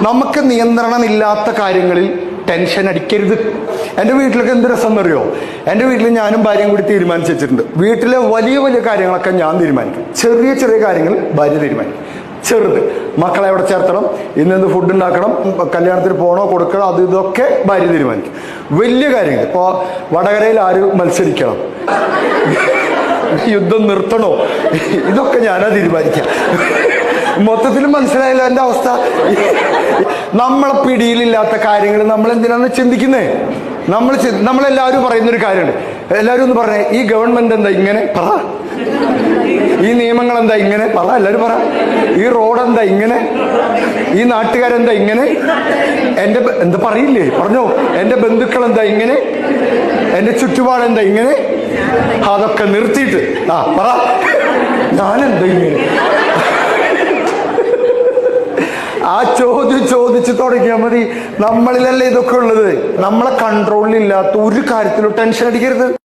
നമുക്ക് നിയന്ത്രണമില്ലാത്ത കാര്യങ്ങളിൽ ടെൻഷൻ അടിക്കരുത്. എൻ്റെ വീട്ടിലൊക്കെ എന്ത് രസം എന്നറിയോ? എൻ്റെ വീട്ടിൽ ഞാനും ഭാര്യയും കൂടി തീരുമാനിച്ചു വെച്ചിട്ടുണ്ട്. വീട്ടിലെ വലിയ വലിയ കാര്യങ്ങളൊക്കെ ഞാൻ തീരുമാനിക്കും, ചെറിയ ചെറിയ കാര്യങ്ങൾ ഭാര്യ തീരുമാനിക്കും. ചെറുത്, മക്കളെ എവിടെ ചേർത്തണം, ഇന്നെന്ത് ഫുഡ് ഉണ്ടാക്കണം, കല്യാണത്തിന് പോകണോ കൊടുക്കണോ, അത് ഇതൊക്കെ ഭാര്യ തീരുമാനിക്കും. വലിയ കാര്യങ്ങൾ, ഇപ്പോൾ വടകരയിൽ ആര് മത്സരിക്കണം, യുദ്ധം നിർത്തണോ, ഇതൊക്കെ ഞാനാ തീരുമാനിക്കാം. മൊത്തത്തിൽ മനസ്സിലായല്ലോ എൻ്റെ അവസ്ഥ. നമ്മളെ പിടിയിലില്ലാത്ത കാര്യങ്ങൾ നമ്മൾ എന്തിനാണ് ചിന്തിക്കുന്നത്? നമ്മളെല്ലാവരും പറയുന്നൊരു കാര്യമുണ്ട്. എല്ലാവരും ഒന്ന് പറഞ്ഞേ, ഈ ഗവൺമെന്റ് എന്താ ഇങ്ങനെ പറ, ഈ നിയമങ്ങൾ എന്താ ഇങ്ങനെ പറ, എല്ലാവരും പറ. ഈ റോഡ് എന്താ ഇങ്ങനെ, ഈ നാട്ടുകാരെന്താ ഇങ്ങനെ, എൻ്റെ എന്താ പറയില്ലേ, പറഞ്ഞോ. എൻ്റെ ബന്ധുക്കൾ എന്താ ഇങ്ങനെ, എൻ്റെ ചുറ്റുപാടെന്താ ഇങ്ങനെ. അതൊക്കെ നിർത്തിയിട്ട് പറ, ഞാനെന്താ ഇങ്ങനെ. ആ ചോദിച്ച് തുടങ്ങിയാൽ മതി. നമ്മളിലല്ലേ ഇതൊക്കെ ഉള്ളത്. നമ്മളെ കൺട്രോളിലില്ലാത്ത ഒരു കാര്യത്തിലും ടെൻഷൻ അടിക്കരുത്.